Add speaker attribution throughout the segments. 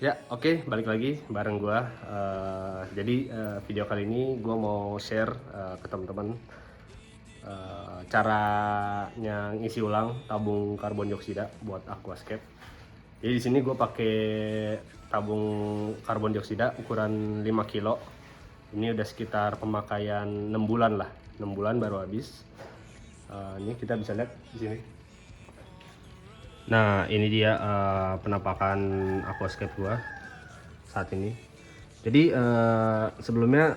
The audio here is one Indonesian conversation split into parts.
Speaker 1: Ya, oke, balik lagi bareng gua. Video kali ini gua mau share ke teman-teman caranya ngisi ulang tabung karbon dioksida buat aquascape. Jadi di sini gua pakai tabung karbon dioksida ukuran 5 kilo. Ini udah sekitar pemakaian 6 bulan lah. 6 bulan baru habis. Ini kita bisa lihat di sini. Nah, ini dia penampakan aquascape gua saat ini. Jadi sebelumnya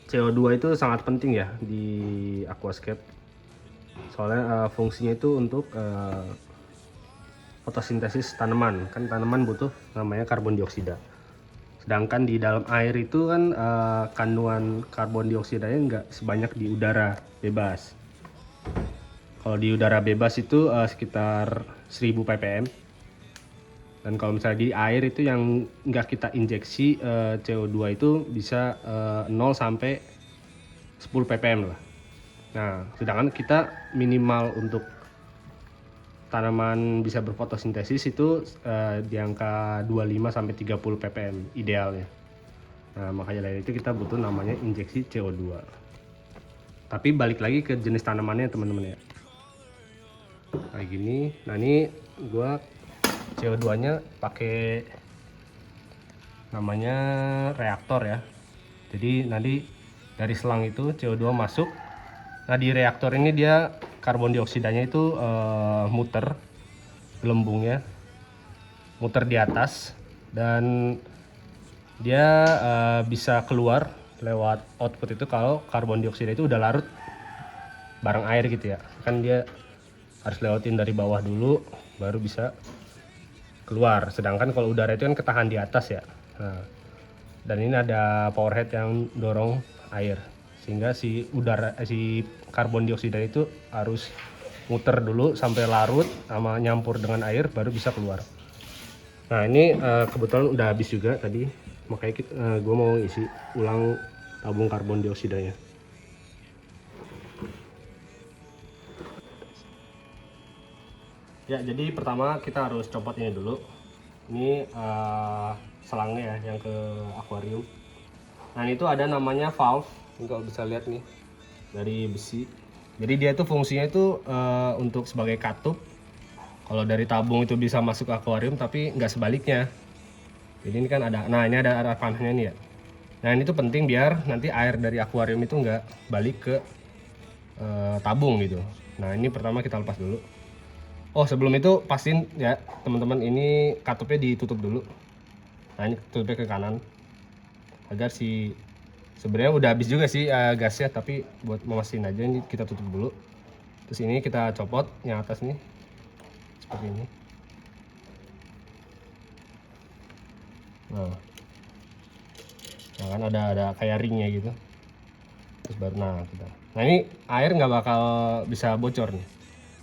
Speaker 1: CO2 itu sangat penting ya di aquascape. Soalnya fungsinya itu untuk fotosintesis tanaman. Kan tanaman butuh namanya karbon dioksida. Sedangkan di dalam air itu kan kandungan karbon dioksidanya nggak sebanyak di udara bebas. Kalau di udara bebas itu sekitar 1000 ppm. Dan kalau misalnya di air itu yang nggak kita injeksi CO2 itu bisa 0 sampai 10 ppm lah. Nah, sedangkan kita minimal untuk tanaman bisa berfotosintesis itu di angka 25 sampai 30 ppm idealnya. Nah, makanya dari itu kita butuh namanya injeksi CO2. Tapi balik lagi ke jenis tanamannya teman-teman ya. Kayak gini. Nah, ini gua CO2-nya pakai namanya reaktor ya. Jadi nanti dari selang itu CO2 masuk. Nah, di reaktor ini dia karbon dioksidanya itu muter gelembungnya, muter di atas, dan dia bisa keluar lewat output itu kalau karbon dioksida itu udah larut bareng air gitu ya. Kan dia harus lewatin dari bawah dulu baru bisa keluar. Sedangkan kalau udara itu kan ketahan di atas ya. Nah, dan ini ada power head yang dorong air sehingga si karbon dioksida itu harus muter dulu sampai larut sama nyampur dengan air baru bisa keluar. Nah, ini kebetulan udah habis juga tadi, makanya gue mau isi ulang tabung karbon dioksidanya. Ya, jadi pertama kita harus copot ini dulu. Ini selangnya ya yang ke akuarium. Nah, itu ada namanya valve, kalau bisa lihat nih dari besi. Jadi dia itu fungsinya itu untuk sebagai katup. Kalau dari tabung itu bisa masuk ke akuarium, tapi nggak sebaliknya. Jadi ini kan ada, nah ini ada arah panahnya nih ya. Nah, ini tuh penting biar nanti air dari akuarium itu nggak balik ke tabung gitu. Nah, ini pertama kita lepas dulu. Oh, sebelum itu pastiin ya teman-teman, ini katupnya ditutup dulu. Nah, ini tutupnya ke kanan agar sebenarnya udah habis juga sih gasnya, tapi buat memastikan aja ini kita tutup dulu. Terus ini kita copot yang atas nih seperti ini. Nah, kan ada kayak ringnya gitu. Terus baru nah ini air nggak bakal bisa bocor nih.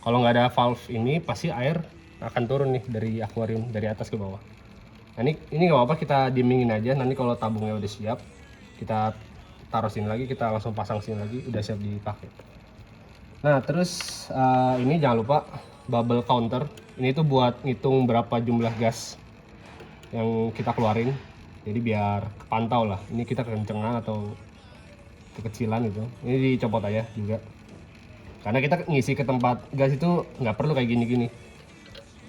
Speaker 1: Kalau nggak ada valve ini pasti air akan turun nih dari akuarium dari atas ke bawah. Nah, ini nggak apa-apa, kita diemingin aja. Nanti kalau tabungnya udah siap, kita taruh sini lagi, kita langsung pasang sini lagi, udah siap dipakai. Nah, terus ini jangan lupa bubble counter. Ini tuh buat ngitung berapa jumlah gas yang kita keluarin. Jadi biar kepantau lah, ini kita kekencengan atau kekecilan gitu. Ini dicopot aja juga. Karena kita ngisi ke tempat gas itu nggak perlu kayak gini-gini.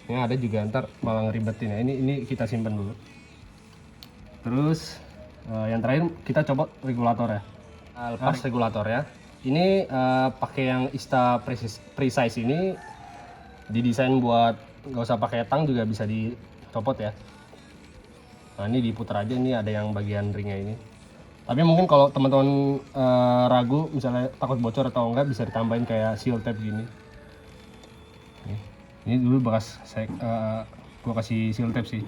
Speaker 1: Ini ada juga, ntar malah ngeribetin ya. Ini kita simpan dulu. Terus yang terakhir kita copot regulator ya. Lepas regulator ya. Ini pakai yang Ista Precise ini didesain buat nggak usah pakai tang juga bisa dicopot ya. Nah, ini diputar aja, ini ada yang bagian ringnya ini. Tapi mungkin kalau teman-teman ragu misalnya takut bocor atau enggak, bisa ditambahin kayak seal tape gini. Ini dulu bekas gua kasih seal tape sih.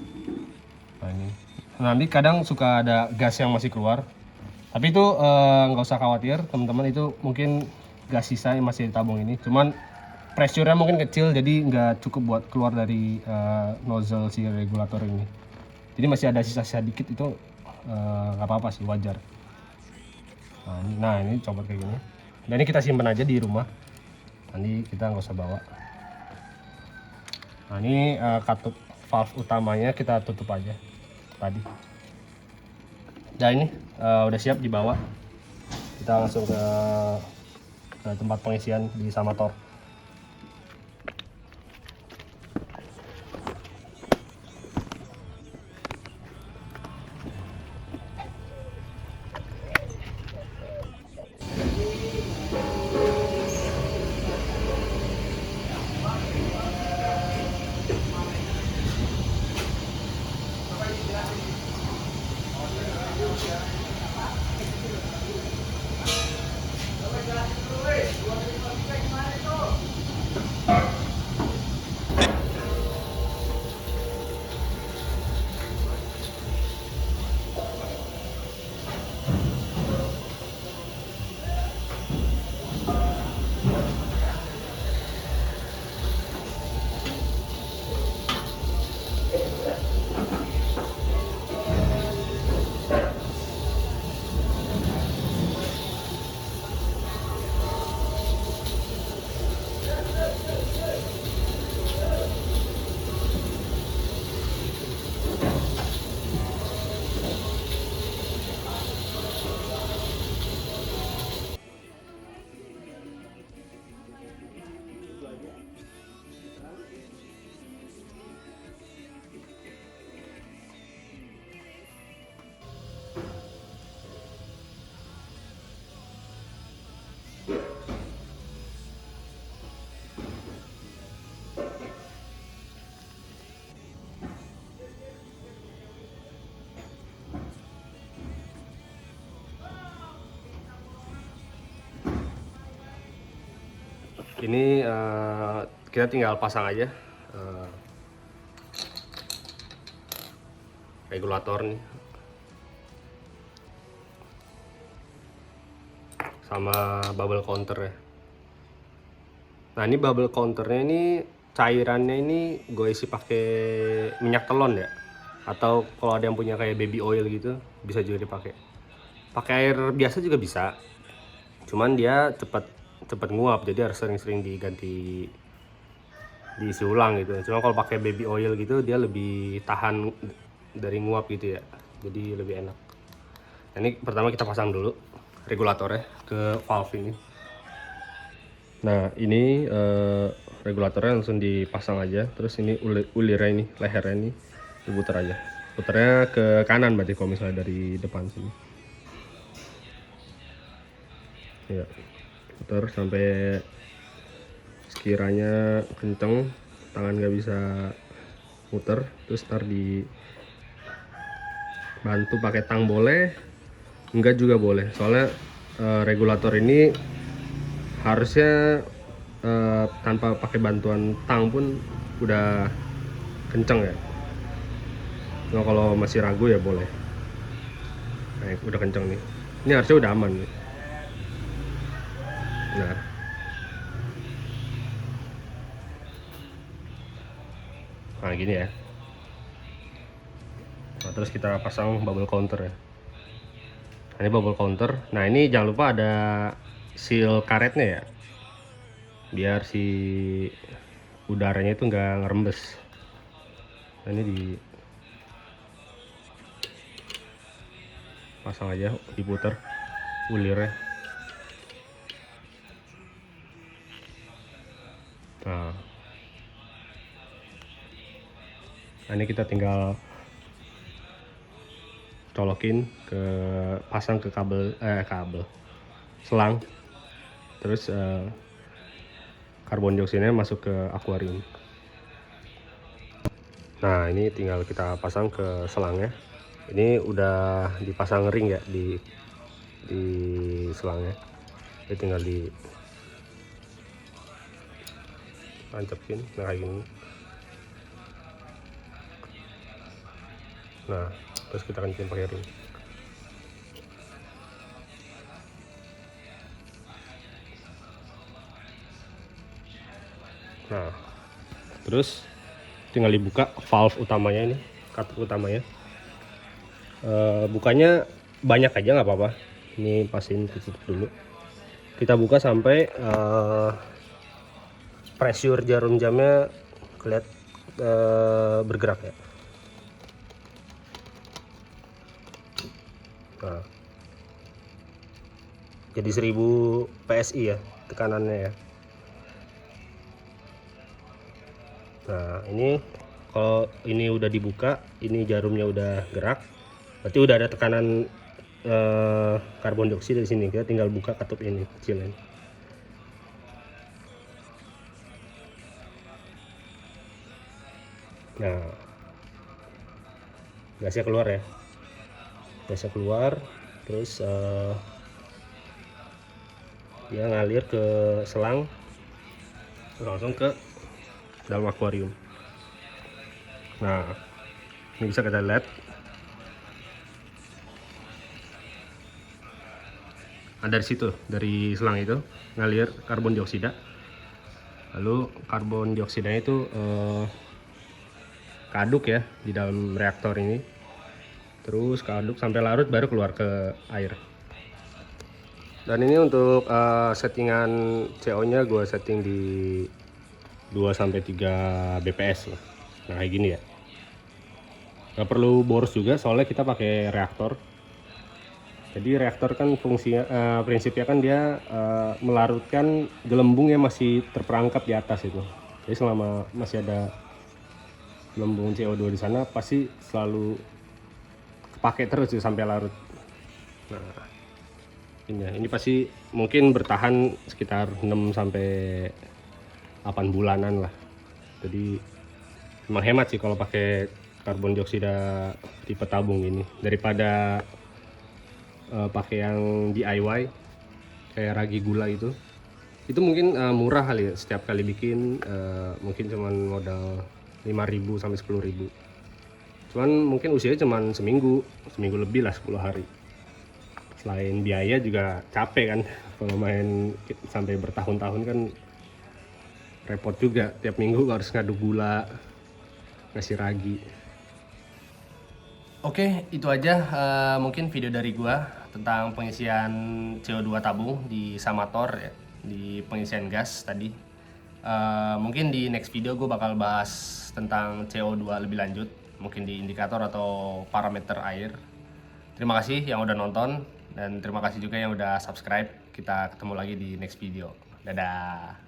Speaker 1: Nah, ini nanti kadang suka ada gas yang masih keluar, tapi itu nggak usah khawatir teman-teman, itu mungkin gas sisa yang masih di tabung ini, cuman pressure-nya mungkin kecil jadi nggak cukup buat keluar dari nozzle si regulator ini. Jadi masih ada sisa-sisa dikit, itu nggak apa-apa sih, wajar. Nah, ini copot kayak gini. Dan ini kita simpan aja di rumah, nanti kita nggak usah bawa. Nah, ini katup valve utamanya kita tutup aja tadi. Nah ini udah siap dibawa, kita langsung ke tempat pengisian di Samator. Ini kita tinggal pasang aja regulator nih sama bubble counter ya. Nah ini bubble counternya ini cairannya ini gue isi pakai minyak telon ya, atau kalau ada yang punya kayak baby oil gitu bisa juga dipakai. Pakai air biasa juga bisa, cuman dia cepat nguap, jadi harus sering-sering diganti, diisi ulang gitu. Cuma kalau pakai baby oil gitu dia lebih tahan dari nguap gitu ya, jadi lebih enak. Nah, ini pertama kita pasang dulu regulatornya ke valve ini. Nah ini regulatornya langsung dipasang aja, terus ini ulirnya ini, lehernya ini diputar aja, putarnya ke kanan berarti kalau misalnya dari depan sini ya, putar sampai sekiranya kenceng, tangan nggak bisa muter, terus ntar dibantu pakai tang boleh, enggak juga boleh, soalnya regulator ini harusnya tanpa pakai bantuan tang pun udah kenceng ya. Nah, kalau masih ragu ya boleh. Nah, udah kenceng nih, ini harusnya udah aman nih. Nah gini ya. Nah, terus kita pasang bubble counter ya. Nah, ini bubble counter. Nah ini jangan lupa ada seal karetnya ya, biar si udaranya itu nggak ngerembes. Nah, ini dipasang aja, diputar ulirnya. Nah ini kita tinggal colokin ke, pasang ke kabel selang, terus karbon dioksida masuk ke akuarium. Nah ini tinggal kita pasang ke selangnya. Ini udah dipasang ring ya di selangnya, jadi tinggal tancapin kayak gini. Nah terus kita kencing pakai ring. Nah terus tinggal dibuka valve utamanya, ini kartu utamanya. Bukanya banyak aja nggak apa-apa, ini pastiin tutup dulu. Kita buka sampai pressure jarum jamnya bergerak ya. Nah, jadi 1000 PSI ya tekanannya ya. Nah ini kalau ini udah dibuka, ini jarumnya udah gerak, berarti udah ada tekanan karbon dioksida di sini. Kita tinggal buka katup ini kecil ini. Nah, gasnya keluar ya, gasnya keluar, terus dia ngalir ke selang, langsung ke dalam akuarium. Nah, ini bisa kita lihat dari situ, dari selang itu ngalir karbon dioksida. Lalu karbon dioksida itu keaduk ya di dalam reaktor ini, terus keaduk sampai larut baru keluar ke air. Dan ini untuk settingan CO nya gue setting di 2-3 bps lah. Nah kayak gini ya, nggak perlu boros juga soalnya kita pakai reaktor. Jadi reaktor kan fungsinya prinsipnya kan dia melarutkan gelembung yang masih terperangkap di atas itu. Jadi selama masih ada gelembung CO2 di sana pasti selalu kepake terus ya sampai larut. Nah ini pasti mungkin bertahan sekitar 6-8 bulanan lah. Jadi emang hemat sih kalau pakai karbon dioksida tipe tabung ini daripada pakai yang DIY kayak ragi gula itu mungkin murah kali ya, setiap kali bikin mungkin cuman modal 5.000 sampai 10.000. Cuman mungkin usianya cuman seminggu lebih lah, 10 hari. Selain biaya juga capek kan, kalau main sampai bertahun-tahun kan repot juga, tiap minggu harus ngaduk gula, ngasih ragi. Oke, itu aja mungkin video dari gua tentang pengisian CO2 tabung di Samator ya, di pengisian gas tadi. Mungkin di next video gue bakal bahas tentang CO2 lebih lanjut, mungkin di indikator atau parameter air. Terima kasih yang udah nonton, dan terima kasih juga yang udah subscribe. Kita ketemu lagi di next video. Dadah.